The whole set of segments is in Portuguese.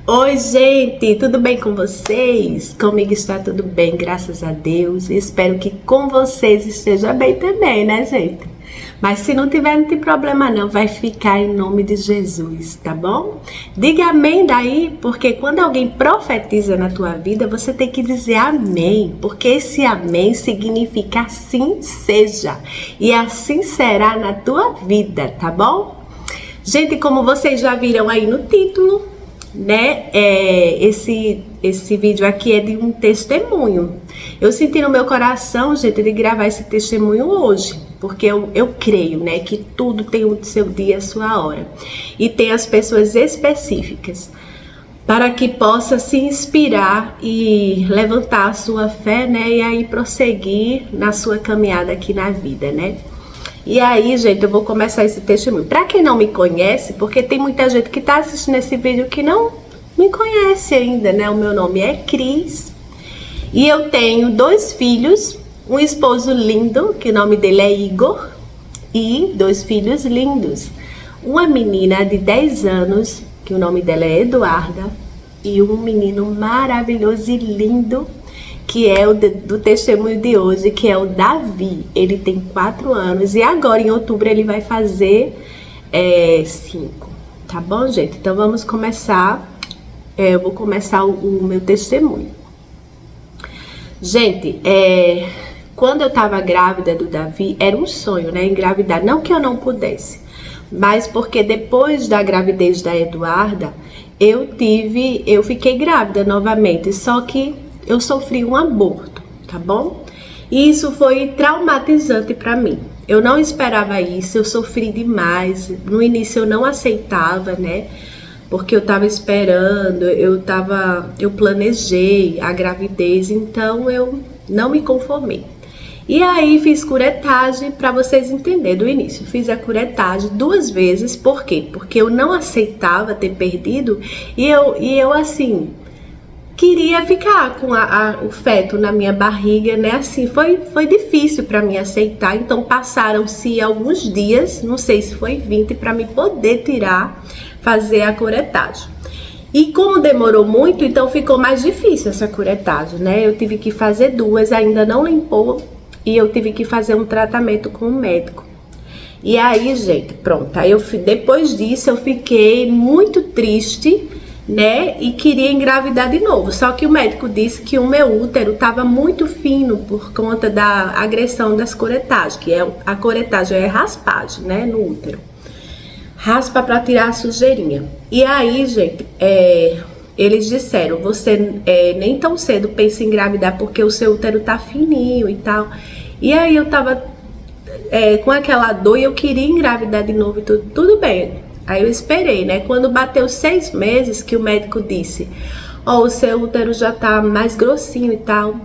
Oi, gente, tudo bem com vocês? Comigo está tudo bem, graças a Deus. Espero que com vocês esteja bem também, né, gente? Mas se não tiver, não tem problema não, vai ficar em nome de Jesus, tá bom? Diga amém daí, porque quando alguém profetiza na tua vida, você tem que dizer amém, porque esse amém significa assim seja, e assim será na tua vida, tá bom? Gente, como vocês já viram aí no título, né, esse vídeo aqui é de um testemunho. Eu senti no meu coração, gente, de gravar esse testemunho hoje, porque eu creio, né, que tudo tem o seu dia, a sua hora, e tem as pessoas específicas para que possa se inspirar e levantar a sua fé, né, e aí prosseguir na sua caminhada aqui na vida, né. E aí, gente, eu vou começar esse testemunho. Para quem não me conhece, porque tem muita gente que tá assistindo esse vídeo que não me conhece ainda, né? O meu nome é Cris e eu tenho 2 filhos, um esposo lindo, que o nome dele é Igor, e 2 filhos lindos. Uma menina de 10 anos, que o nome dela é Eduarda, e um menino maravilhoso e lindo, que é o do testemunho de hoje, que é o Davi. Ele tem 4 anos e agora em outubro ele vai fazer 5, tá bom, gente? Então vamos começar, eu vou começar o meu testemunho. Gente, quando eu tava grávida do Davi, era um sonho, né, engravidar, não que eu não pudesse, mas porque depois da gravidez da Eduarda, eu fiquei grávida novamente, só que eu sofri um aborto, tá bom? E isso foi traumatizante para mim. Eu não esperava isso, eu sofri demais. No início eu não aceitava, né? Porque eu tava esperando, eu planejei a gravidez, então eu não me conformei. E aí fiz curetagem, para vocês entenderem do início. Fiz a curetagem 2 vezes, por quê? Porque eu não aceitava ter perdido e eu assim, queria ficar com o feto na minha barriga, né? Assim, foi difícil para mim aceitar. Então passaram-se alguns dias, não sei se foi 20, para me poder fazer a curetagem. E como demorou muito, então ficou mais difícil essa curetagem, né? Eu tive que fazer 2, ainda não limpou, e eu tive que fazer um tratamento com o médico. E aí, gente, pronto. Aí depois disso eu fiquei muito triste, né, e queria engravidar de novo, só que o médico disse que o meu útero estava muito fino por conta da agressão das curetagens, que a curetagem é raspagem, né, no útero, raspa para tirar a sujeirinha. E aí, gente, eles disseram, você nem tão cedo pensa em engravidar porque o seu útero tá fininho e tal. E aí eu tava com aquela dor e eu queria engravidar de novo e tudo bem. Aí eu esperei, né? Quando bateu 6 meses, que o médico disse, o seu útero já tá mais grossinho e tal.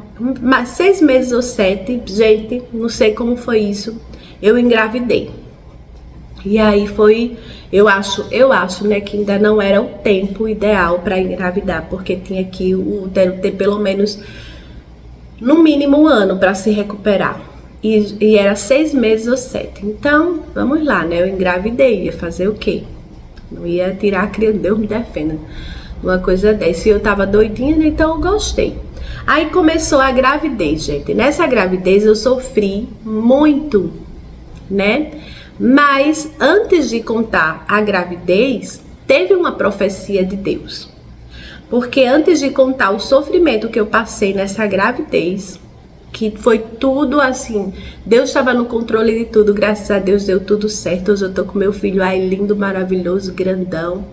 Mas 6 meses ou 7, gente, não sei como foi isso, eu engravidei. E aí eu acho, né, que ainda não era o tempo ideal para engravidar, porque tinha que o útero ter pelo menos, no mínimo, 1 ano para se recuperar. E era 6 meses ou 7. Então, vamos lá, né? Eu engravidei, ia fazer o quê? Não ia tirar a criança, Deus me defenda, uma coisa dessa. E eu tava doidinha, né? Então eu gostei. Aí começou a gravidez, gente. Nessa gravidez eu sofri muito, né? Mas antes de contar a gravidez, teve uma profecia de Deus. Porque antes de contar o sofrimento que eu passei nessa gravidez, que foi tudo assim, Deus estava no controle de tudo, graças a Deus deu tudo certo. Hoje eu tô com meu filho aí lindo, maravilhoso, grandão.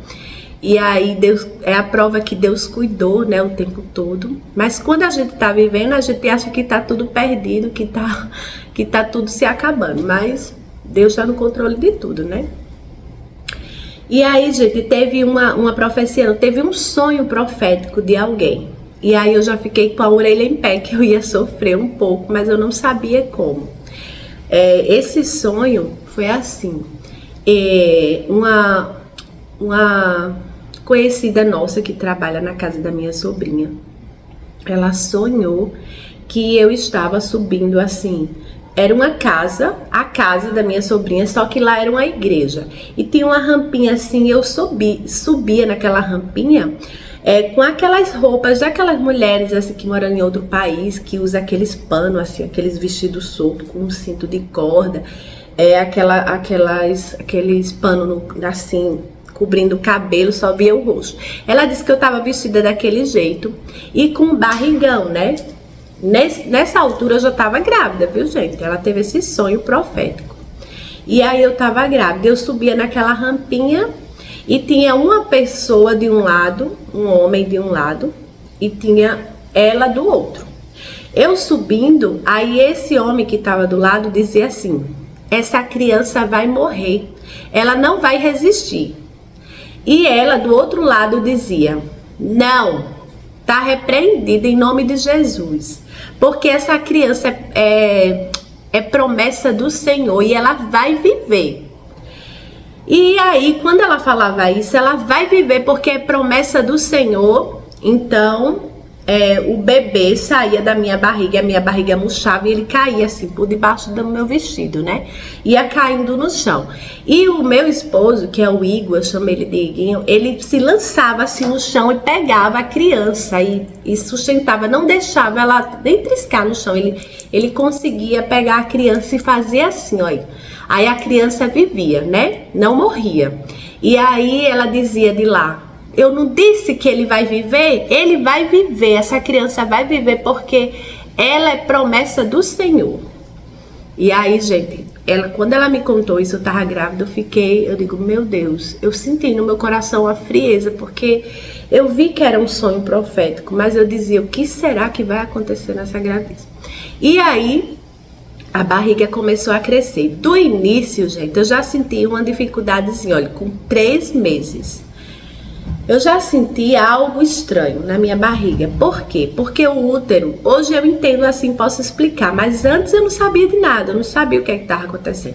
E aí Deus, é a prova que Deus cuidou, né, o tempo todo. Mas quando a gente tá vivendo, a gente acha que tá tudo perdido, que tá tudo se acabando. Mas Deus está no controle de tudo, né? E aí, gente, teve uma profecia, teve um sonho profético de alguém. E aí eu já fiquei com a orelha em pé, que eu ia sofrer um pouco, mas eu não sabia como. Esse sonho foi assim, uma conhecida nossa que trabalha na casa da minha sobrinha, ela sonhou que eu estava subindo assim, era uma casa, a casa da minha sobrinha, só que lá era uma igreja. E tinha uma rampinha assim, eu subia naquela rampinha, com aquelas roupas daquelas mulheres assim que moram em outro país, que usa aqueles panos assim, aqueles vestidos soltos com um cinto de corda, aqueles panos assim cobrindo o cabelo, só via o rosto. Ela disse que eu tava vestida daquele jeito e com um barrigão, né? Nessa altura eu já tava grávida, viu, gente? Ela teve esse sonho profético. E aí eu tava grávida, eu subia naquela rampinha e tinha uma pessoa de um lado, um homem de um lado, e tinha ela do outro. Eu subindo, aí esse homem que tava do lado dizia assim: essa criança vai morrer, ela não vai resistir. E ela do outro lado dizia: não, tá repreendida em nome de Jesus, porque essa criança é promessa do Senhor e ela vai viver. E aí, quando ela falava isso, ela vai viver porque é promessa do Senhor. Então, o bebê saía da minha barriga, a minha barriga murchava e ele caía assim por debaixo do meu vestido, né? Ia caindo no chão. E o meu esposo, que é o Igor, eu chamo ele de Iguinho, ele se lançava assim no chão e pegava a criança e sustentava, não deixava ela nem triscar no chão. Ele conseguia pegar a criança e fazer assim, olha. Aí a criança vivia, né? Não morria. E aí ela dizia de lá: eu não disse que ele vai viver? Ele vai viver, essa criança vai viver porque ela é promessa do Senhor. E aí, gente, quando ela me contou isso, eu tava grávida, eu digo, meu Deus, eu senti no meu coração a frieza, porque eu vi que era um sonho profético, mas eu dizia, o que será que vai acontecer nessa gravidez? E aí, a barriga começou a crescer. Do início, gente, eu já senti uma dificuldadezinha, olha, com 3 meses. Eu já senti algo estranho na minha barriga. Por quê? Porque o útero, hoje eu entendo assim, posso explicar, mas antes eu não sabia de nada, eu não sabia o que estava acontecendo.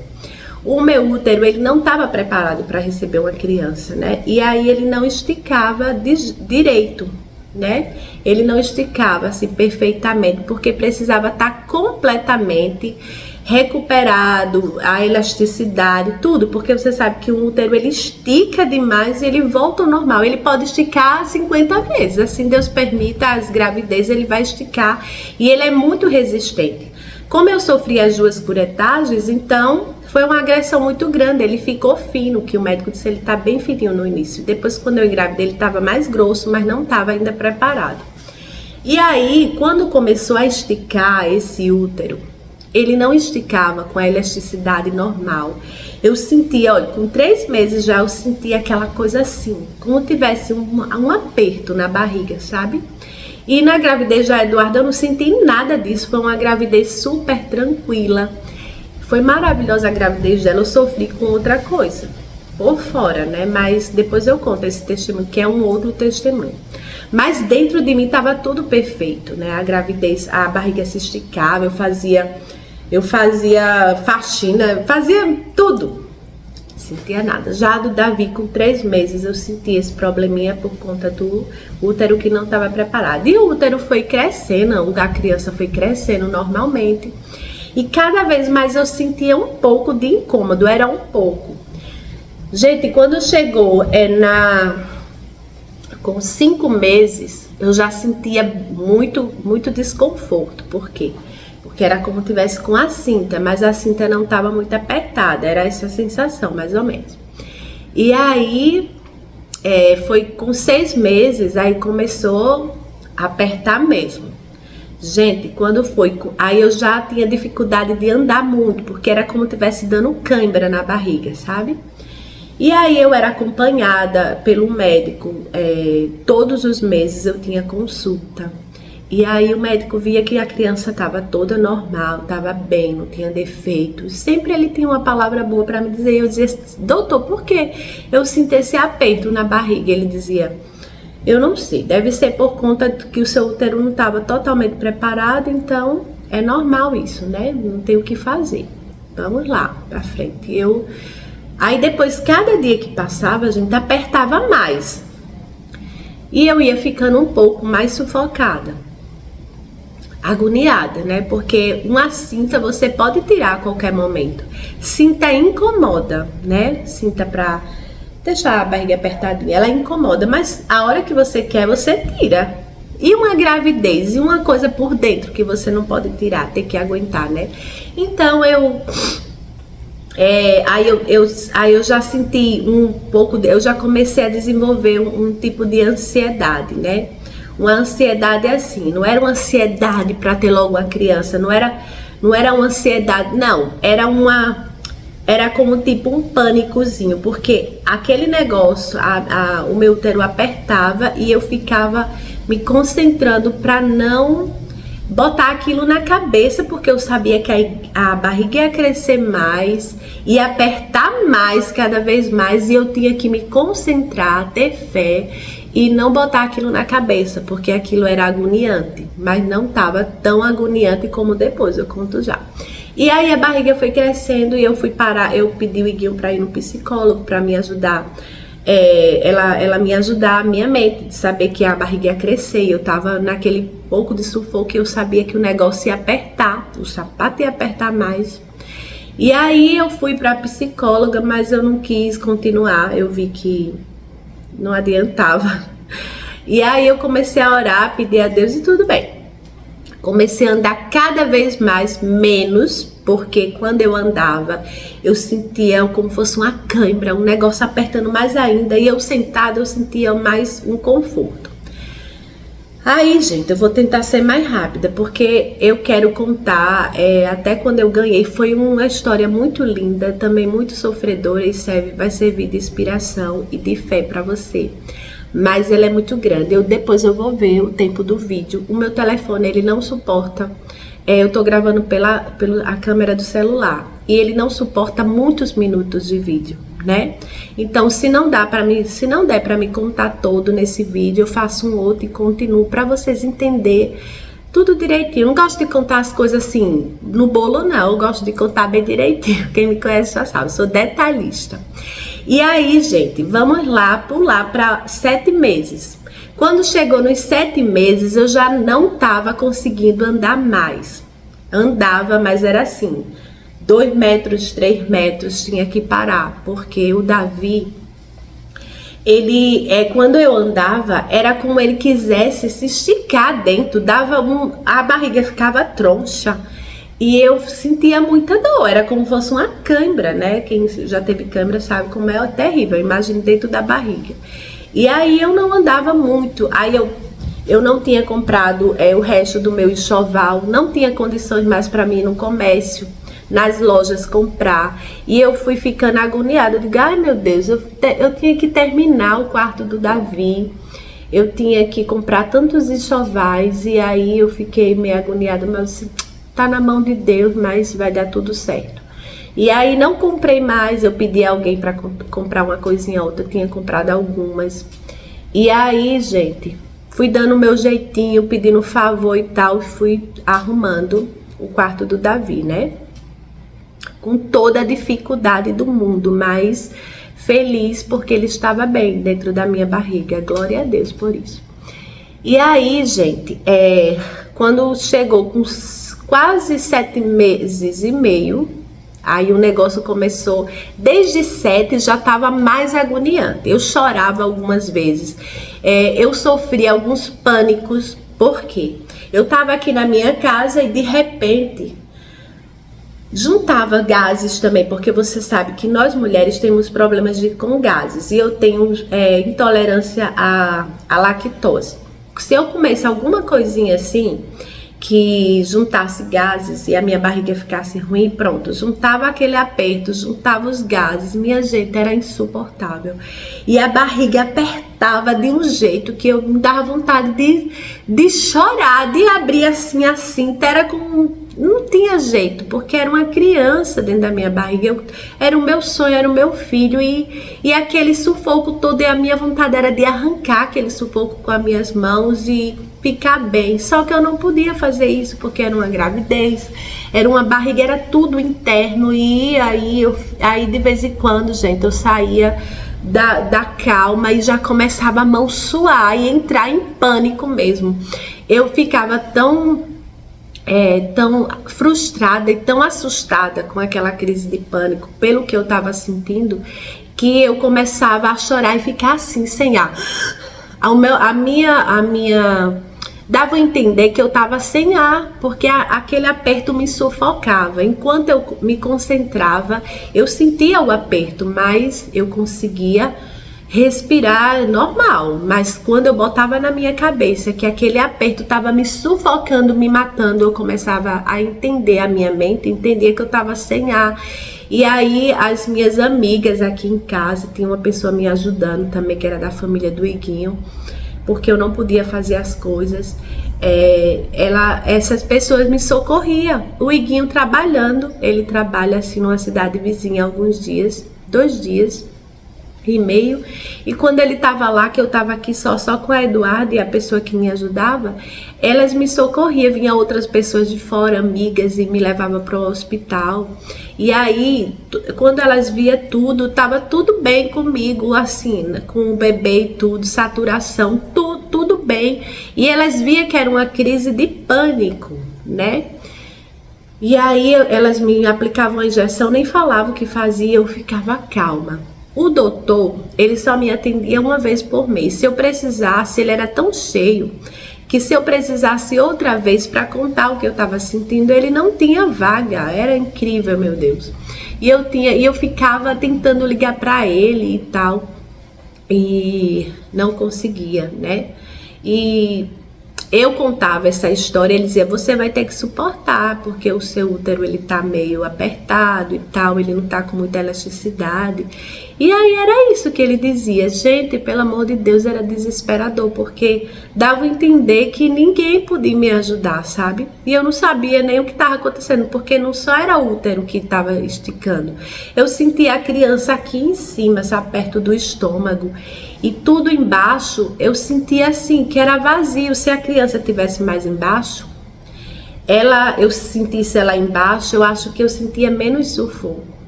O meu útero, ele não estava preparado para receber uma criança, né? E aí ele não esticava direito, né? Ele não esticava assim perfeitamente, porque precisava estar completamente recuperado, a elasticidade, tudo, porque você sabe que o útero ele estica demais e ele volta ao normal. Ele pode esticar 50 vezes, assim Deus permita, as gravidezes ele vai esticar e ele é muito resistente. Como eu sofri as 2 curetagens, então foi uma agressão muito grande. Ele ficou fino, que o médico disse, ele tá bem fininho no início. Depois, quando eu engravidei, ele tava mais grosso, mas não tava ainda preparado. E aí, quando começou a esticar esse útero, ele não esticava com a elasticidade normal. Eu sentia, olha, com 3 meses já eu sentia aquela coisa assim, como tivesse um aperto na barriga, sabe? E na gravidez da Eduarda eu não senti nada disso, foi uma gravidez super tranquila. Foi maravilhosa a gravidez dela, eu sofri com outra coisa, por fora, né? Mas depois eu conto esse testemunho, que é um outro testemunho. Mas dentro de mim estava tudo perfeito, né? A gravidez, a barriga se esticava, eu fazia faxina, fazia tudo. Sentia nada. Já do Davi, com 3 meses, eu senti esse probleminha por conta do útero que não estava preparado. E o útero foi crescendo, a criança foi crescendo normalmente. E cada vez mais eu sentia um pouco de incômodo, era um pouco. Gente, quando chegou com 5 meses, eu já sentia muito desconforto. Por quê? Porque era como se tivesse com a cinta, mas a cinta não estava muito apertada, era essa sensação, mais ou menos. E aí, foi com 6 meses, aí começou a apertar mesmo. Gente, quando foi, aí eu já tinha dificuldade de andar muito, porque era como se estivesse dando cãibra na barriga, sabe? E aí eu era acompanhada pelo médico, todos os meses eu tinha consulta. E aí o médico via que a criança estava toda normal, estava bem, não tinha defeitos. Sempre ele tinha uma palavra boa para me dizer. Eu dizia, doutor, por que eu sinto esse aperto na barriga? Ele dizia, eu não sei, deve ser por conta de que o seu útero não estava totalmente preparado, então é normal isso, né? Não tem o que fazer. Vamos lá, pra frente. Aí depois, cada dia que passava, a gente apertava mais. E eu ia ficando um pouco mais sufocada. Agoniada, né? Porque uma cinta você pode tirar a qualquer momento. Cinta incomoda, né? Cinta deixar a barriga apertadinha, ela incomoda, mas a hora que você quer, você tira. E uma gravidez, e uma coisa por dentro que você não pode tirar, tem que aguentar, né? Então aí eu já senti um pouco, eu já comecei a desenvolver um tipo de ansiedade, né? Uma ansiedade assim, não era uma ansiedade para ter logo uma criança, não era uma ansiedade, não, era como tipo um pânicozinho, porque aquele negócio, o meu útero apertava e eu ficava me concentrando para não botar aquilo na cabeça, porque eu sabia que a barriga ia crescer mais, ia apertar mais, cada vez mais, e eu tinha que me concentrar, ter fé e não botar aquilo na cabeça, porque aquilo era agoniante, mas não estava tão agoniante como depois, eu conto já. E aí a barriga foi crescendo e eu fui parar, eu pedi o Iguinho para ir no psicólogo para me ajudar, ela me ajudar a minha mente, de saber que a barriga ia crescer. Eu tava naquele pouco de sufoco, eu sabia que o negócio ia apertar, o sapato ia apertar mais. E aí eu fui para a psicóloga, mas eu não quis continuar, eu vi que não adiantava. E aí eu comecei a orar, pedir a Deus e tudo bem. Comecei a andar cada vez menos, porque quando eu andava, eu sentia como fosse uma cãibra, um negócio apertando mais ainda, e eu sentada, eu sentia mais um conforto. Aí, gente, eu vou tentar ser mais rápida, porque eu quero contar, até quando eu ganhei, foi uma história muito linda, também muito sofredora, e vai servir de inspiração e de fé para você. Mas ela é muito grande. Depois eu vou ver o tempo do vídeo. O meu telefone, ele não suporta, eu tô gravando pela câmera do celular, e ele não suporta muitos minutos de vídeo, né? Então, se não der para me contar todo nesse vídeo, eu faço um outro e continuo para vocês entenderem tudo direitinho. Eu não gosto de contar as coisas assim no bolo, não. Eu gosto de contar bem direitinho. Quem me conhece já sabe, eu sou detalhista. E aí, gente, vamos lá pular para 7 meses. Quando chegou nos 7 meses, eu já não estava conseguindo andar mais. Andava, mas era assim, 2 metros, 3 metros, tinha que parar, porque o Davi, quando eu andava, era como ele quisesse se esticar dentro, a barriga ficava troncha. E eu sentia muita dor, era como se fosse uma cãibra, né? Quem já teve cãibra sabe como é terrível, imagina dentro da barriga. E aí eu não andava muito, aí eu não tinha comprado o resto do meu enxoval, não tinha condições mais para mim ir no comércio, nas lojas comprar. E eu fui ficando agoniada, eu digo, ai meu Deus, eu tinha que terminar o quarto do Davi, eu tinha que comprar tantos enxovais, e aí eu fiquei meio agoniada, mas assim, tá na mão de Deus, mas vai dar tudo certo. E aí não comprei mais, eu pedi a alguém para comprar uma coisinha ou outra, eu tinha comprado algumas. E aí, gente, fui dando o meu jeitinho, pedindo favor e tal, e fui arrumando o quarto do Davi, né? Com toda a dificuldade do mundo, mas feliz porque ele estava bem dentro da minha barriga, glória a Deus por isso. E aí, gente, quando chegou com quase 7 meses e meio, aí o negócio começou, desde 7 já estava mais agoniante, eu chorava algumas vezes, eu sofria alguns pânicos, porque eu estava aqui na minha casa e de repente juntava gases também, porque você sabe que nós mulheres temos problemas com gases, e eu tenho intolerância à lactose. Se eu comesse alguma coisinha assim, que juntasse gases e a minha barriga ficasse ruim, pronto, juntava aquele aperto, juntava os gases, minha gente, era insuportável. E a barriga apertava de um jeito que eu me dava vontade de chorar, de abrir assim, era como... Não tinha jeito, porque era uma criança dentro da minha barriga, era o meu sonho, era o meu filho, e aquele sufoco todo, e a minha vontade era de arrancar aquele sufoco com as minhas mãos e ficar bem. Só que eu não podia fazer isso, porque era uma gravidez, era uma barriga, era tudo interno, e aí de vez em quando, gente, eu saía da calma e já começava a mão suar e entrar em pânico mesmo. Eu ficava tão frustrada e tão assustada com aquela crise de pânico, pelo que eu estava sentindo, que eu começava a chorar e ficar assim, sem ar. A minha dava a entender que eu estava sem ar, porque aquele aperto me sufocava. Enquanto eu me concentrava, eu sentia o aperto, mas eu conseguia respirar normal. Mas quando eu botava na minha cabeça que aquele aperto estava me sufocando, me matando, eu começava a entender, a minha mente entendia que eu estava sem ar. E aí as minhas amigas aqui em casa, tinha uma pessoa me ajudando também, que era da família do Iguinho, porque eu não podia fazer as coisas. Essas pessoas me socorriam. O Iguinho trabalhando, ele trabalha assim numa cidade vizinha há alguns dias, 2 dias e meio, e quando ele estava lá, que eu estava aqui só com a Eduarda e a pessoa que me ajudava, elas me socorriam, vinha outras pessoas de fora, amigas, e me levavam para o hospital. E aí, quando elas via tudo, estava tudo bem comigo, assim, com o bebê e tudo, saturação, tudo bem. E elas via que era uma crise de pânico, né? E aí elas me aplicavam a injeção, nem falavam o que fazia, eu ficava calma. O doutor, ele só me atendia uma vez por mês. Se eu precisasse, ele era tão cheio que se eu precisasse outra vez para contar o que eu estava sentindo, ele não tinha vaga. Era incrível, meu Deus. E eu ficava tentando ligar para ele e tal, e não conseguia, né? E eu contava essa história, ele dizia, você vai ter que suportar, porque o seu útero ele tá meio apertado e tal, ele não tá com muita elasticidade. E aí era isso que ele dizia. Gente, pelo amor de Deus, era desesperador, porque dava a entender que ninguém podia me ajudar, sabe? E eu não sabia nem o que estava acontecendo, porque não só era o útero que estava esticando. Eu sentia a criança aqui em cima, sabe, perto do estômago. E tudo embaixo, eu sentia assim, que era vazio. Se a criança estivesse mais embaixo, eu sentisse ela embaixo, eu acho que eu sentia menos sufoco.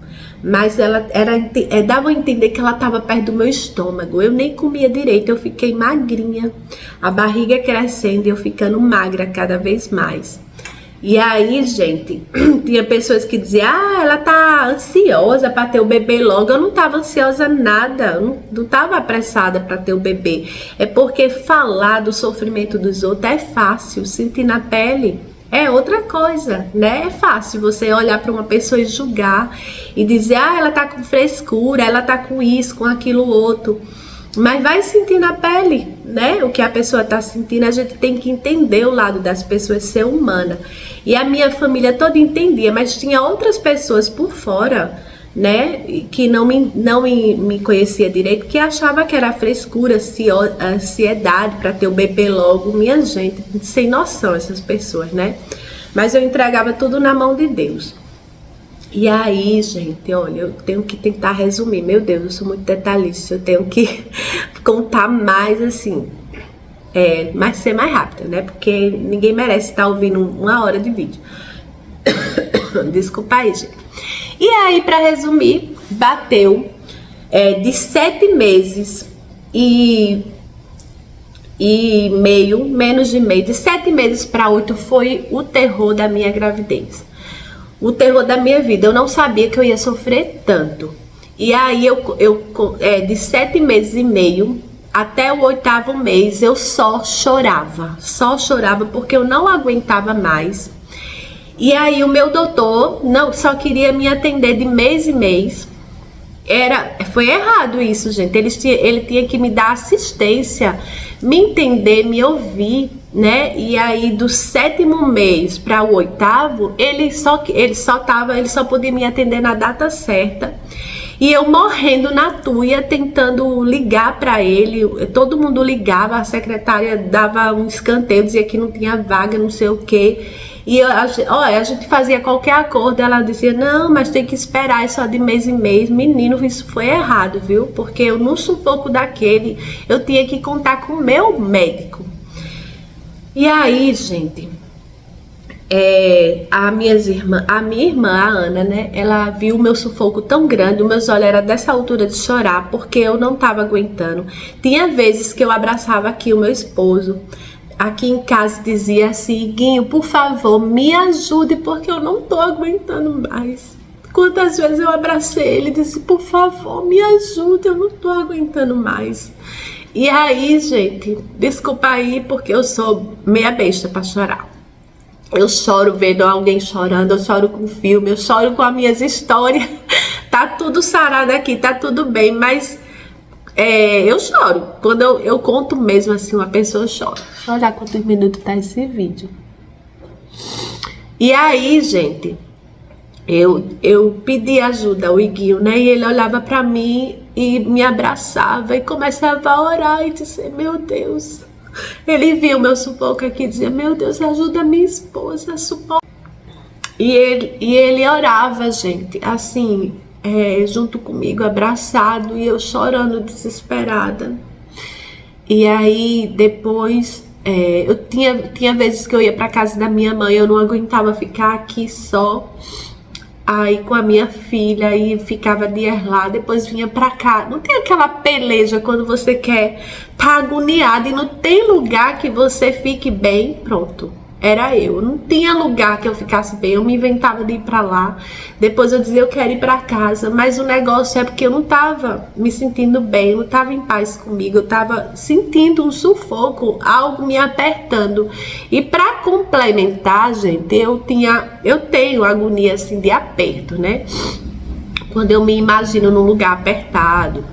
Mas ela dava a entender que ela estava perto do meu estômago. Eu nem comia direito, eu fiquei magrinha, a barriga crescendo e eu ficando magra cada vez mais. E aí, gente, tinha pessoas que diziam, ela tá ansiosa para ter o bebê logo. Eu não tava ansiosa nada, não tava apressada para ter o bebê. É porque falar do sofrimento dos outros é fácil, sentir na pele é outra coisa, né? É fácil você olhar para uma pessoa e julgar e dizer, ela tá com frescura, ela tá com isso, com aquilo outro. Mas vai sentir na pele, né? O que a pessoa tá sentindo, a gente tem que entender o lado das pessoas, ser humana. E a minha família toda entendia, mas tinha outras pessoas por fora, né? Que não me conhecia direito, que achava que era frescura, ansiedade para ter o bebê logo. Minha gente, sem noção essas pessoas, né? Mas eu entregava tudo na mão de Deus. E aí, gente, olha, eu tenho que tentar resumir. Meu Deus, eu sou muito detalhista, eu tenho que contar mais assim, mas ser mais rápida, né? Porque ninguém merece estar ouvindo 1 hora de vídeo. Desculpa aí, gente. E aí, para resumir, bateu de 7 meses e meio, menos de meio, de 7 meses para 8 foi o terror da minha gravidez. O terror da minha vida. Eu não sabia que eu ia sofrer tanto. E aí, de 7 meses e meio até o 8º mês, eu só chorava porque eu não aguentava mais. E aí, o meu doutor só queria me atender de mês em mês. Foi errado isso, gente. Ele tinha que me dar assistência, me entender, me ouvir, né? E aí do 7º mês para o 8º, ele só podia me atender na data certa. E eu morrendo na tuia, tentando ligar para ele. Todo mundo ligava, a secretária dava um escanteio, dizia que não tinha vaga, não sei o quê. E a gente fazia qualquer acordo, ela dizia, não, mas tem que esperar, é só de mês em mês. Menino, isso foi errado, viu? Porque eu, no sufoco daquele, eu tinha que contar com o meu médico. E aí, gente, a minha irmã, a Ana, né, ela viu o meu sufoco tão grande, os meus olhos eram dessa altura de chorar, porque eu não tava aguentando. Tinha vezes que eu abraçava aqui o meu esposo, aqui em casa, dizia assim, Guinho, por favor, me ajude, porque eu não tô aguentando mais. Quantas vezes eu abracei ele e disse, por favor, me ajuda, eu não tô aguentando mais. E aí, gente, desculpa aí, porque eu sou meia besta pra chorar. Eu choro vendo alguém chorando, eu choro com filme, eu choro com as minhas histórias. Tá tudo sarado aqui, tá tudo bem, mas eu choro. Quando eu conto mesmo assim, uma pessoa chora. Deixa eu olhar quantos minutos tá esse vídeo. E aí, gente, eu pedi ajuda ao Iguinho, né? E ele olhava pra mim e me abraçava e começava a orar e dizer, meu Deus. Ele viu meu sufoco aqui e dizia, meu Deus, ajuda minha esposa a suportar. E ele orava, gente, assim, junto comigo, abraçado, e eu chorando, desesperada. E aí, depois, eu tinha vezes que eu ia para casa da minha mãe, eu não aguentava ficar aqui só, aí com a minha filha, aí ficava dias lá, depois vinha pra cá. Não tem aquela peleja quando você quer tá agoniada e não tem lugar que você fique bem, pronto. Era eu, não tinha lugar que eu ficasse bem, eu me inventava de ir pra lá, depois eu dizia eu quero ir pra casa, mas o negócio é porque eu não tava me sentindo bem, eu não tava em paz comigo, eu tava sentindo um sufoco, algo me apertando. E pra complementar, gente, eu tenho agonia assim de aperto, né? Quando eu me imagino num lugar apertado,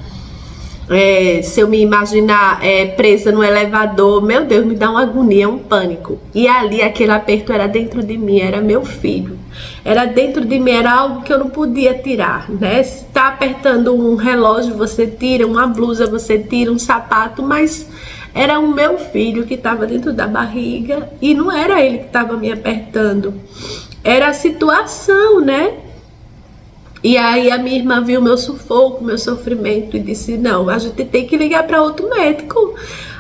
se eu me imaginar presa no elevador, meu Deus, me dá uma agonia, um pânico. E ali aquele aperto era dentro de mim, era meu filho. Era dentro de mim, era algo que eu não podia tirar, né? Se tá apertando um relógio, você tira, uma blusa, você tira, um sapato, mas era o meu filho que estava dentro da barriga e não era ele que estava me apertando. Era a situação, né? E aí a minha irmã viu meu sufoco, meu sofrimento e disse, não, a gente tem que ligar para outro médico.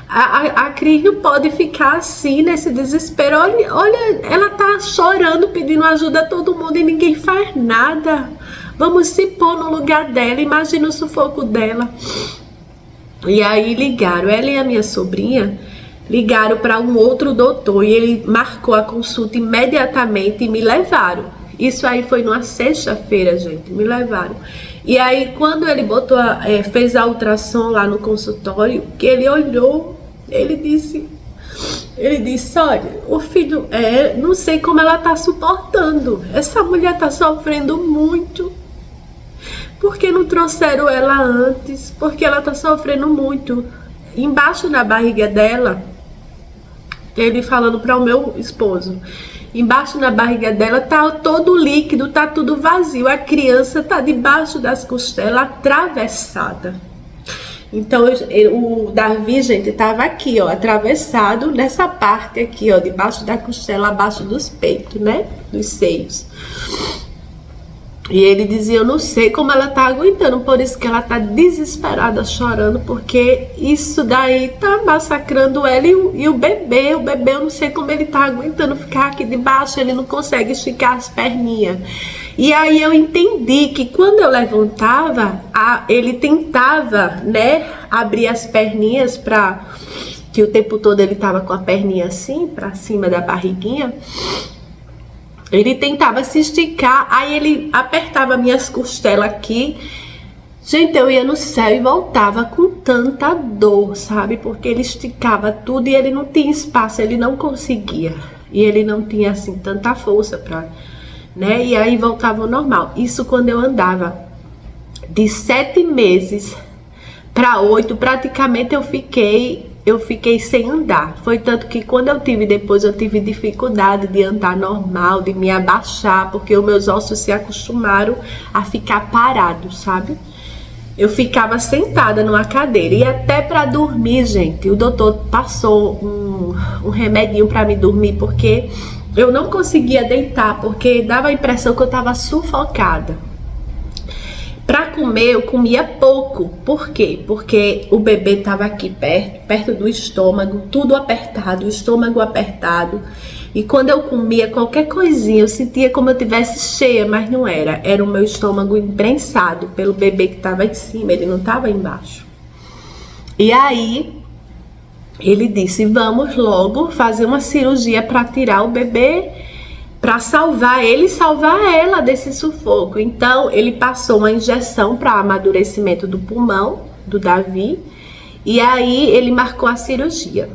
A Cris não pode ficar assim, nesse desespero. Olha, ela tá chorando, pedindo ajuda a todo mundo e ninguém faz nada. Vamos se pôr no lugar dela, imagina o sufoco dela. E aí ligaram, ela e a minha sobrinha ligaram para um outro doutor e ele marcou a consulta imediatamente e me levaram. Isso aí foi numa sexta-feira, gente, me levaram. E aí, quando ele fez a ultrassom lá no consultório, que ele olhou, ele disse, olha, o filho, não sei como ela tá suportando. Essa mulher tá sofrendo muito. Por que não trouxeram ela antes? Porque ela tá sofrendo muito. Embaixo da barriga dela, ele falando para o meu esposo, embaixo na barriga dela tá todo líquido, tá tudo vazio. A criança tá debaixo das costelas, atravessada. Então o Davi, gente, tava aqui, ó, atravessado nessa parte aqui, ó, debaixo da costela, abaixo dos peitos, né, dos seios. E ele dizia, eu não sei como ela tá aguentando, por isso que ela tá desesperada, chorando, porque isso daí tá massacrando ela e o bebê. O bebê, eu não sei como ele tá aguentando ficar aqui debaixo, ele não consegue esticar as perninhas. E aí eu entendi que quando eu levantava, ele tentava, né, abrir as perninhas que o tempo todo ele tava com a perninha assim, pra cima da barriguinha. Ele tentava se esticar, aí ele apertava minhas costelas aqui. Gente, eu ia no céu e voltava com tanta dor, sabe? Porque ele esticava tudo e ele não tinha espaço, ele não conseguia. E ele não tinha, assim, tanta força pra, né? E aí voltava ao normal. Isso quando eu andava de 7 meses para 8, praticamente eu fiquei sem andar. Foi tanto que quando eu tive dificuldade de andar normal, de me abaixar, porque os meus ossos se acostumaram a ficar parados, sabe? Eu ficava sentada numa cadeira e até para dormir, gente, o doutor passou um remedinho para me dormir, porque eu não conseguia deitar, porque dava a impressão que eu estava sufocada. Para comer, eu comia pouco. Por quê? Porque o bebê estava aqui perto do estômago, tudo apertado, o estômago apertado. E quando eu comia qualquer coisinha, eu sentia como eu tivesse cheia, mas não era. Era o meu estômago imprensado pelo bebê que estava em cima, ele não estava embaixo. E aí, ele disse, vamos logo fazer uma cirurgia para tirar o bebê para salvar ele e salvar ela desse sufoco. Então ele passou uma injeção para amadurecimento do pulmão do Davi, e aí ele marcou a cirurgia.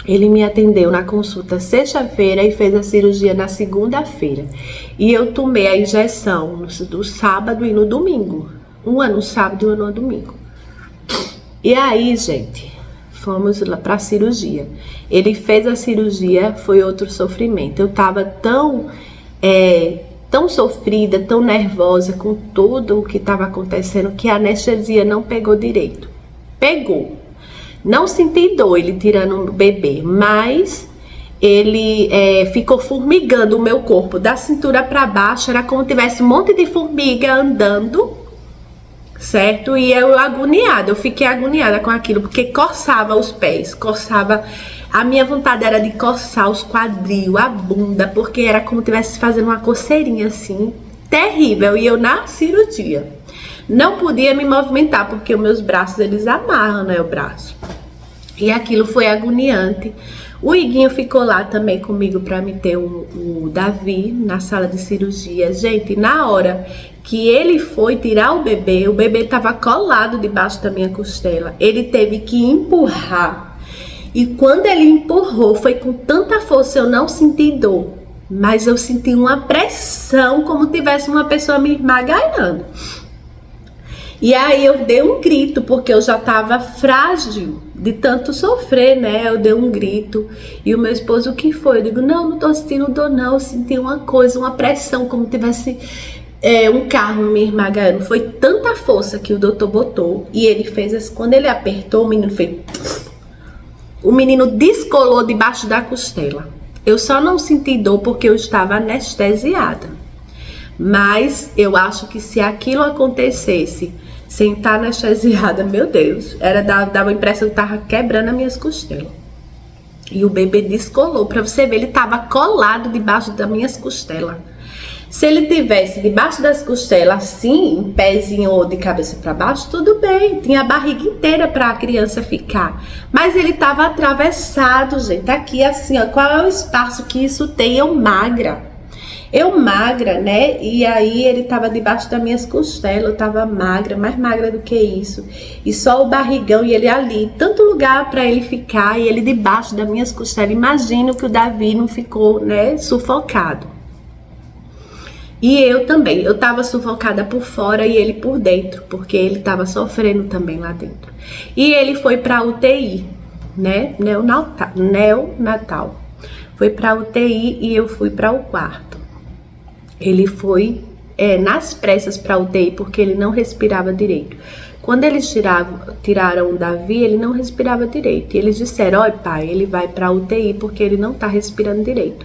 Ele me atendeu na consulta sexta-feira e fez a cirurgia na segunda-feira. E eu tomei a injeção no sábado e no domingo. Uma no sábado e uma no domingo. E aí, gente, fomos lá para a cirurgia. Ele fez a cirurgia, foi outro sofrimento. Eu tava tão sofrida, tão nervosa com tudo o que estava acontecendo, que a anestesia não pegou direito. Pegou. Não senti dor ele tirando o bebê, mas ele ficou formigando o meu corpo da cintura para baixo. Era como se tivesse um monte de formiga andando, certo? E eu agoniada, eu fiquei agoniada com aquilo, porque coçava os pés, coçava. A minha vontade era de coçar os quadril, a bunda, porque era como se estivesse fazendo uma coceirinha assim, terrível. E eu na cirurgia não podia me movimentar, porque os meus braços, eles amarram, né, o braço. E aquilo foi agoniante. O Iguinho ficou lá também comigo para me ter o Davi na sala de cirurgia. Gente, na hora que ele foi tirar o bebê estava colado debaixo da minha costela. Ele teve que empurrar. E quando ele empurrou, foi com tanta força, eu não senti dor. Mas eu senti uma pressão, como tivesse uma pessoa me esmagalhando. E aí eu dei um grito, porque eu já estava frágil de tanto sofrer, né? Eu dei um grito. E o meu esposo, o que foi? Eu digo, não tô sentindo dor não, eu senti uma coisa, uma pressão, como tivesse um carro me esmagando. Foi tanta força que o doutor botou. E ele fez assim, quando ele apertou, o menino fez... O menino descolou debaixo da costela. Eu só não senti dor porque eu estava anestesiada. Mas eu acho que se aquilo acontecesse sem estar anestesiada, meu Deus, dava a impressão que tava quebrando as minhas costelas. E o bebê descolou, para você ver, ele tava colado debaixo das minhas costelas. Se ele tivesse debaixo das costelas, assim, um pezinho ou de cabeça para baixo, tudo bem, tinha a barriga inteira para a criança ficar. Mas ele tava atravessado, gente, aqui assim, ó, qual é o espaço que isso tem? Eu magra, né? E aí ele tava debaixo das minhas costelas, eu tava magra, mais magra do que isso. E só o barrigão e ele ali, tanto lugar para ele ficar e ele debaixo das minhas costelas. Imagino que o Davi não ficou, né, sufocado. E eu também, eu tava sufocada por fora e ele por dentro, porque ele tava sofrendo também lá dentro. E ele foi pra UTI, né, neonatal. Foi pra UTI e eu fui para o quarto. Ele foi nas pressas para UTI porque ele não respirava direito. Quando eles tiraram o Davi, ele não respirava direito. E eles disseram, olha pai, ele vai para UTI porque ele não tá respirando direito.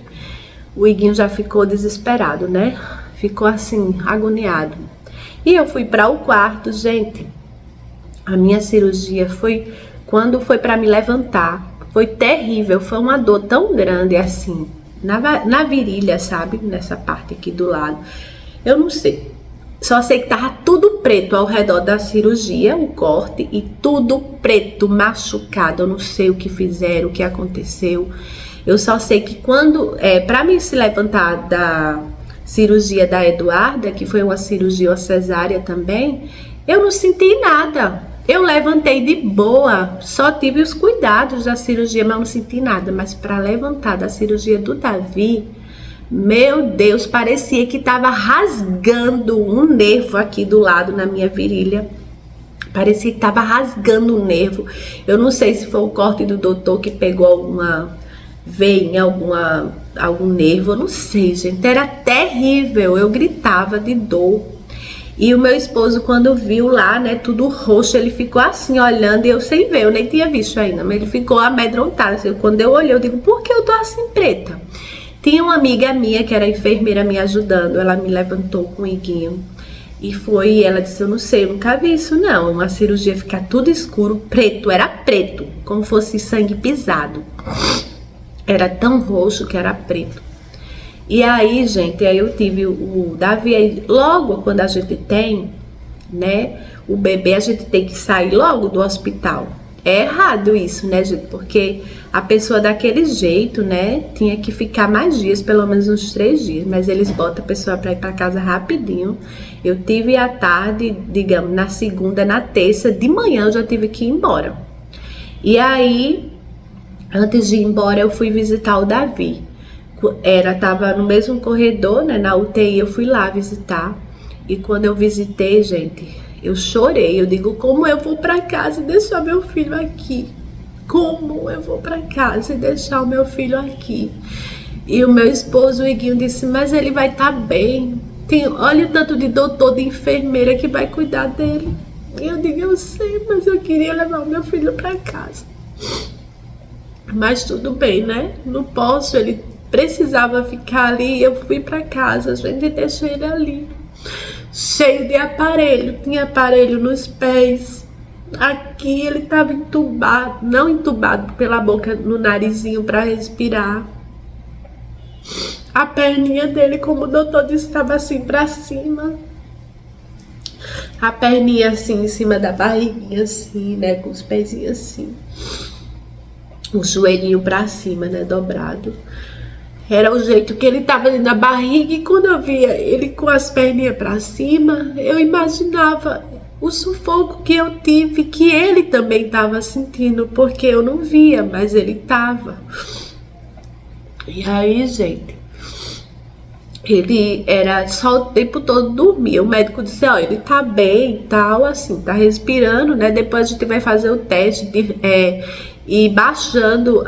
O Iguinho já ficou desesperado, né? Ficou assim, agoniado. E eu fui para o quarto, gente. A minha cirurgia foi, quando foi para me levantar, foi terrível. Foi uma dor tão grande assim, na virilha, sabe? Nessa parte aqui do lado. Eu não sei. Só sei que tava tudo preto ao redor da cirurgia, o corte, e tudo preto, machucado. Eu não sei o que fizeram, o que aconteceu. Eu só sei que quando, para mim se levantar da cirurgia da Eduarda, que foi uma cirurgia cesárea também, eu não senti nada. Eu levantei de boa, só tive os cuidados da cirurgia, mas não senti nada. Mas para levantar da cirurgia do Davi, meu Deus, parecia que estava rasgando um nervo aqui do lado na minha virilha. Parecia que estava rasgando um nervo. Eu não sei se foi o corte do doutor que pegou alguma veia, algum nervo, eu não sei, gente. Era terrível, eu gritava de dor. E o meu esposo, quando viu lá, né, tudo roxo, ele ficou assim, olhando, e eu sem ver, eu nem tinha visto ainda, mas ele ficou amedrontado. Assim, quando eu olhei, eu digo, por que eu tô assim preta? Tinha uma amiga minha, que era enfermeira, me ajudando, ela me levantou com o Iguinho, e foi, ela disse, eu não sei, eu nunca vi isso não, uma cirurgia ficar tudo escuro, preto, era preto, como fosse sangue pisado. Era tão roxo que era preto. E aí, gente, aí eu tive o Davi, aí, logo quando a gente tem, né, o bebê, a gente tem que sair logo do hospital. É errado isso, né, gente? Porque a pessoa daquele jeito, né, tinha que ficar mais dias, pelo menos uns 3 dias. Mas eles botam a pessoa para ir para casa rapidinho. Eu tive à tarde, digamos, na segunda, na terça, de manhã eu já tive que ir embora. E aí, antes de ir embora, eu fui visitar o Davi. Tava no mesmo corredor, né, na UTI, eu fui lá visitar. E quando eu visitei, gente, eu chorei. Eu digo, como eu vou para casa e deixar meu filho aqui? Como eu vou para casa e deixar o meu filho aqui? E o meu esposo, o Iguinho, disse, mas ele vai estar bem. Olha o tanto de doutor, de enfermeira que vai cuidar dele. E eu digo, eu sei, mas eu queria levar o meu filho para casa. Mas tudo bem, né? Não posso, ele precisava ficar ali. Eu fui para casa, a gente deixou ele ali. Cheio de aparelho, tinha aparelho nos pés. Aqui ele estava entubado, não entubado pela boca, no narizinho para respirar. A perninha dele, como o doutor disse, estava assim para cima. A perninha assim em cima da barriguinha, assim, né? Com os pezinhos assim. O joelhinho para cima, né? Dobrado. Era o jeito que ele tava na barriga, e quando eu via ele com as perninhas para cima, eu imaginava o sufoco que eu tive, que ele também estava sentindo, porque eu não via, mas ele tava. E aí, gente, ele era só o tempo todo dormir. O médico disse, ó, ele tá bem e tal, assim, tá respirando, né? Depois a gente vai fazer o teste de ir baixando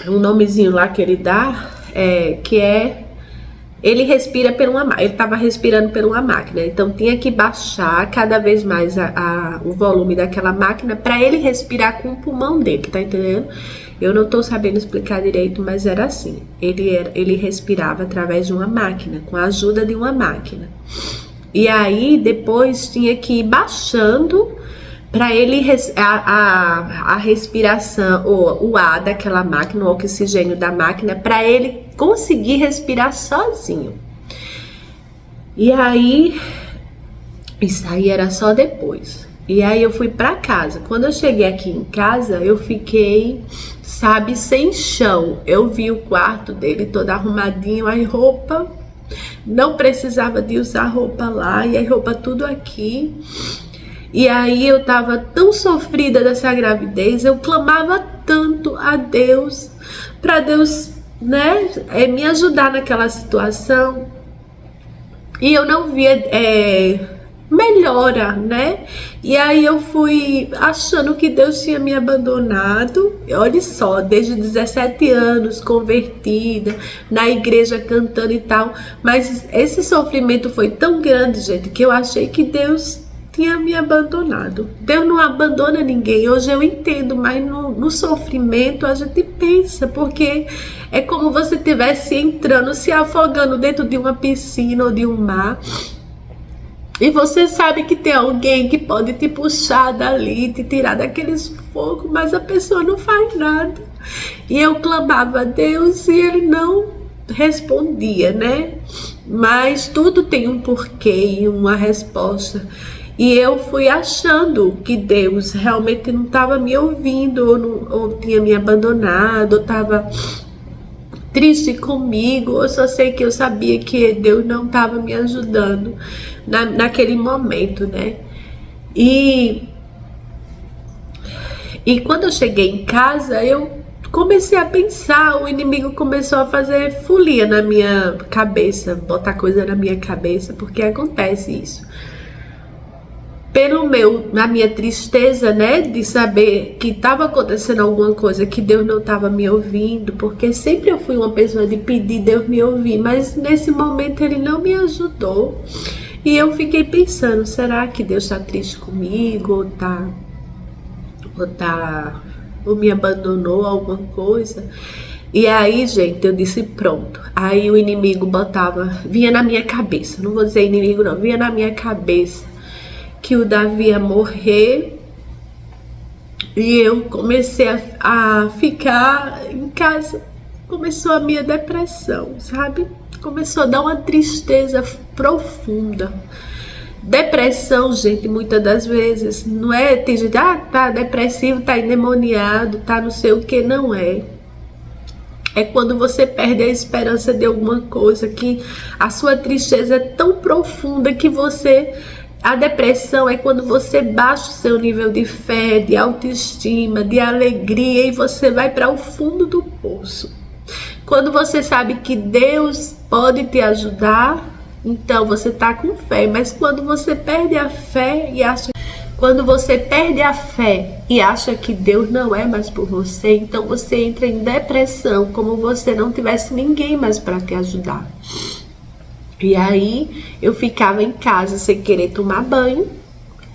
um nomezinho lá que ele dá, que é, ele respira por uma máquina, ele estava respirando por uma máquina, então tinha que baixar cada vez mais o volume daquela máquina para ele respirar com o pulmão dele, tá entendendo? Eu não tô sabendo explicar direito, mas era assim, ele respirava através de uma máquina, com a ajuda de uma máquina, e aí depois tinha que ir baixando para ele a respiração, o ar daquela máquina, o oxigênio da máquina, para ele conseguir respirar sozinho. E aí, isso aí era só depois. E aí eu fui para casa. Quando eu cheguei aqui em casa, eu fiquei, sabe, sem chão. Eu vi o quarto dele todo arrumadinho, a roupa, não precisava de usar roupa lá, e a roupa tudo aqui. E aí eu tava tão sofrida dessa gravidez, eu clamava tanto a Deus, para Deus, né, me ajudar naquela situação. E eu não via melhora, né? E aí eu fui achando que Deus tinha me abandonado. Olha só, desde 17 anos, convertida, na igreja cantando e tal. Mas esse sofrimento foi tão grande, gente, que eu achei que Deus tinha me abandonado. Deus não abandona ninguém. Hoje eu entendo, mas no sofrimento a gente pensa, porque é como você estivesse entrando, se afogando dentro de uma piscina ou de um mar, e você sabe que tem alguém que pode te puxar dali, te tirar daquele sufoco, mas a pessoa não faz nada. E eu clamava a Deus e ele não respondia, né? Mas tudo tem um porquê e uma resposta. E eu fui achando que Deus realmente não estava me ouvindo, ou tinha me abandonado, ou estava triste comigo. Eu só sei que eu sabia que Deus não estava me ajudando naquele momento, né? E quando eu cheguei em casa, eu comecei a pensar, o inimigo começou a fazer folia na minha cabeça, botar coisa na minha cabeça, porque acontece isso. Na minha tristeza, né, de saber que estava acontecendo alguma coisa, que Deus não estava me ouvindo, porque sempre eu fui uma pessoa de pedir Deus me ouvir, mas nesse momento ele não me ajudou. E eu fiquei pensando, será que Deus está triste comigo, ou me abandonou, alguma coisa? E aí, gente, eu disse, pronto. Aí o inimigo vinha na minha cabeça, não vou dizer inimigo não, vinha na minha cabeça que o Davi ia morrer. E eu comecei a ficar em casa. Começou a minha depressão, sabe? Começou a dar uma tristeza profunda. Depressão, gente, muitas das vezes, não é? Tem gente, tá depressivo, tá endemoniado, tá não sei o que, não é. É quando você perde a esperança de alguma coisa, que a sua tristeza é tão profunda que você... A depressão é quando você baixa o seu nível de fé, de autoestima, de alegria e você vai para o fundo do poço. Quando você sabe que Deus pode te ajudar, então você tá com fé. Mas quando você perde a fé e acha... Quando você perde a fé e acha que Deus não é mais por você, então você entra em depressão, como você não tivesse ninguém mais para te ajudar. E aí eu ficava em casa sem querer tomar banho.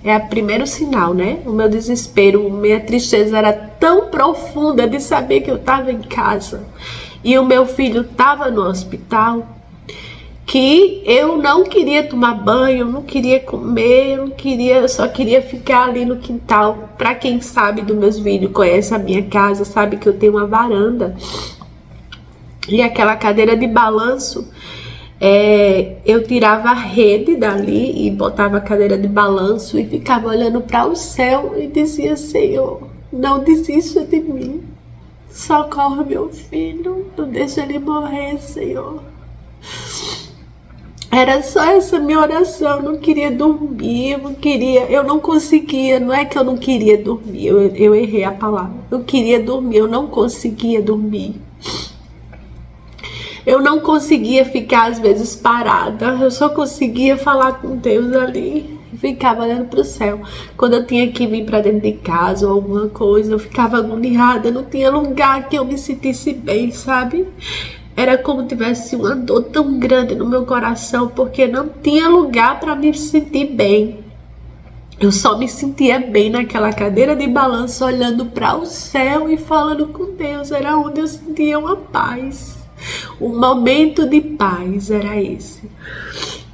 É o primeiro sinal, né? O meu desespero, minha tristeza era tão profunda de saber que eu estava em casa e o meu filho estava no hospital, que eu não queria tomar banho, não queria comer, eu só queria ficar ali no quintal. Para quem sabe dos meus vídeos, conhece a minha casa, sabe que eu tenho uma varanda e aquela cadeira de balanço. Eu tirava a rede dali e botava a cadeira de balanço e ficava olhando para o céu e dizia: Senhor, não desista de mim, socorre meu filho, não deixa ele morrer, Senhor. Era só essa minha oração. Eu não queria dormir, eu não conseguia. Não é que eu não queria dormir, eu errei a palavra. Eu queria dormir, eu não conseguia dormir. Eu não conseguia ficar às vezes parada, eu só conseguia falar com Deus ali, ficava olhando para o céu. Quando eu tinha que vir para dentro de casa ou alguma coisa, eu ficava agoniada, não tinha lugar que eu me sentisse bem, sabe? Era como tivesse uma dor tão grande no meu coração, porque não tinha lugar para me sentir bem. Eu só me sentia bem naquela cadeira de balanço, olhando para o céu e falando com Deus. Era onde eu sentia uma paz. O momento de paz era esse.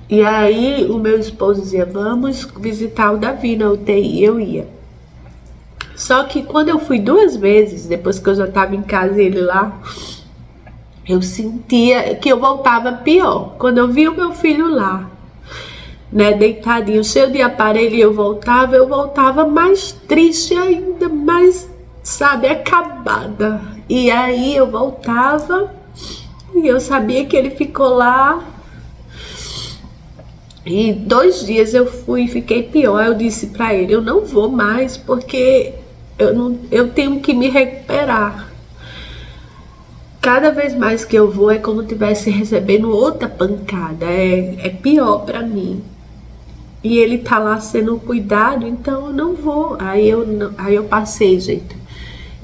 E aí o meu esposo dizia: vamos visitar o Davi na UTI. Eu ia. Só que quando eu fui 2 vezes, depois que eu já estava em casa e ele lá, eu sentia que eu voltava pior. Quando eu via o meu filho lá, né, deitadinho, cheio de aparelho, e eu voltava mais triste ainda, mais, sabe, acabada. E aí eu voltava e eu sabia que ele ficou lá. E 2 dias eu fui e fiquei pior. Eu disse pra ele: eu não vou mais, porque eu tenho que me recuperar. Cada vez mais que eu vou é como se estivesse recebendo outra pancada. É pior pra mim. E ele tá lá sendo cuidado, então eu não vou. Aí eu passei, gente.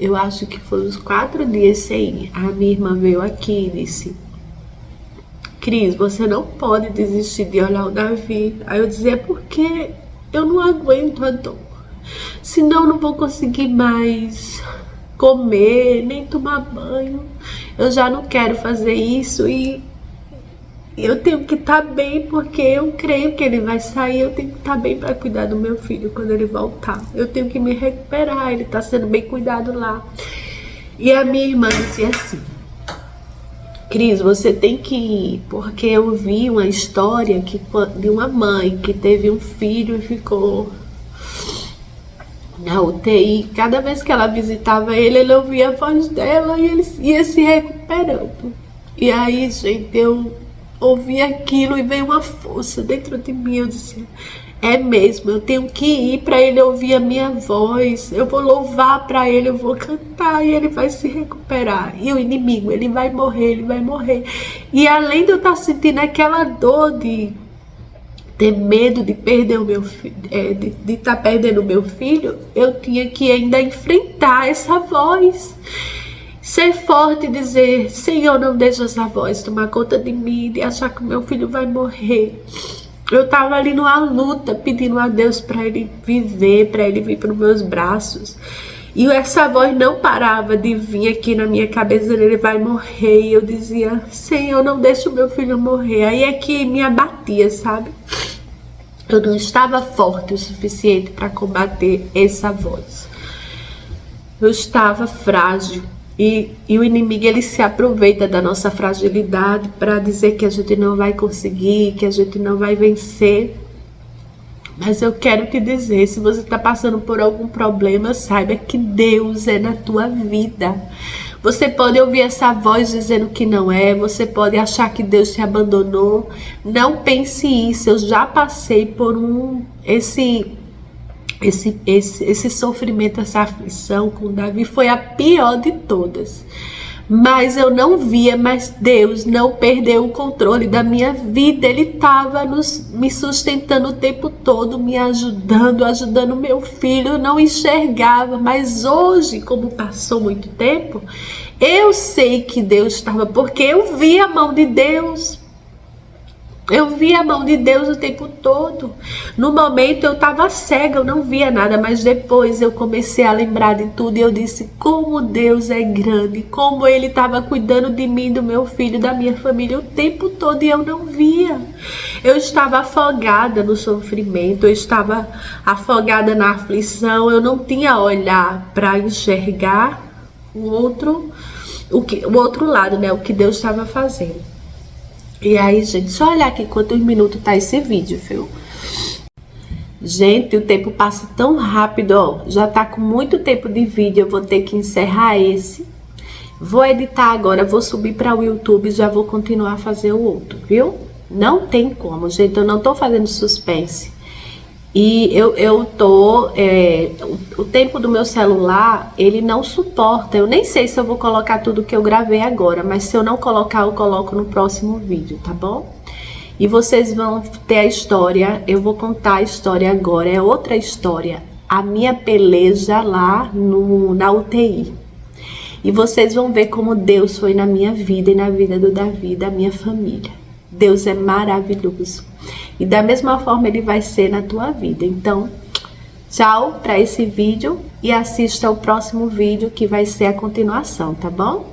Eu acho que foi uns 4 dias sem ir. A minha irmã veio aqui e disse: Cris, você não pode desistir de olhar o Davi. Aí eu dizia: porque eu não aguento a dor. Senão eu não vou conseguir mais comer, nem tomar banho. Eu já não quero fazer isso e eu tenho que estar bem, porque eu creio que ele vai sair. Eu tenho que estar bem para cuidar do meu filho quando ele voltar. Eu tenho que me recuperar, ele está sendo bem cuidado lá. E a minha irmã dizia assim: Cris, você tem que ir, porque eu vi uma história de uma mãe que teve um filho e ficou na UTI. Cada vez que ela visitava ele ouvia a voz dela e ele ia se recuperando. E aí, gente, eu ouvi aquilo e veio uma força dentro de mim. Eu disse: é mesmo, eu tenho que ir para ele ouvir a minha voz. Eu vou louvar para ele, eu vou cantar e ele vai se recuperar. E o inimigo, ele vai morrer, ele vai morrer. E além de eu estar sentindo aquela dor de ter medo de perder o meu filho, de estar perdendo o meu filho, eu tinha que ainda enfrentar essa voz. Ser forte e dizer: Senhor, não deixa essa voz tomar conta de mim, de achar que o meu filho vai morrer. Eu estava ali numa luta, pedindo a Deus para ele viver, para ele vir para os meus braços. E essa voz não parava de vir aqui na minha cabeça: ele vai morrer. E eu dizia: Senhor, não deixa o meu filho morrer. Aí é que me abatia, sabe? Eu não estava forte o suficiente para combater essa voz. Eu estava frágil. E o inimigo, ele se aproveita da nossa fragilidade para dizer que a gente não vai conseguir, que a gente não vai vencer. Mas eu quero te dizer, se você está passando por algum problema, saiba que Deus é na tua vida. Você pode ouvir essa voz dizendo que não é, você pode achar que Deus te abandonou. Não pense isso, eu já passei por esse sofrimento, essa aflição com Davi, foi a pior de todas. Mas eu não via, mas Deus não perdeu o controle da minha vida. Ele estava me sustentando o tempo todo, me ajudando meu filho. Eu não enxergava, mas hoje, como passou muito tempo, eu sei que Deus estava, porque eu vi a mão de Deus. Eu vi a mão de Deus o tempo todo. No momento eu estava cega, eu não via nada, mas depois eu comecei a lembrar de tudo e eu disse como Deus é grande, como Ele estava cuidando de mim, do meu filho, da minha família o tempo todo e eu não via. Eu estava afogada no sofrimento, eu estava afogada na aflição, eu não tinha olhar para enxergar o outro lado, né? O que Deus estava fazendo. E aí, gente, só olhar aqui quantos minutos tá esse vídeo, viu? Gente, o tempo passa tão rápido, ó. Já tá com muito tempo de vídeo, eu vou ter que encerrar esse. Vou editar agora, vou subir para o YouTube e já vou continuar a fazer o outro, viu? Não tem como, gente, eu não tô fazendo suspense. E o tempo do meu celular, ele não suporta. Eu nem sei se eu vou colocar tudo que eu gravei agora, mas se eu não colocar, eu coloco no próximo vídeo, tá bom? E vocês vão ter a história, eu vou contar a história agora, é outra história. A minha peleja lá na UTI. E vocês vão ver como Deus foi na minha vida e na vida do Davi, da minha família. Deus é maravilhoso. E da mesma forma Ele vai ser na tua vida. Então, tchau para esse vídeo e assista ao próximo vídeo que vai ser a continuação, tá bom?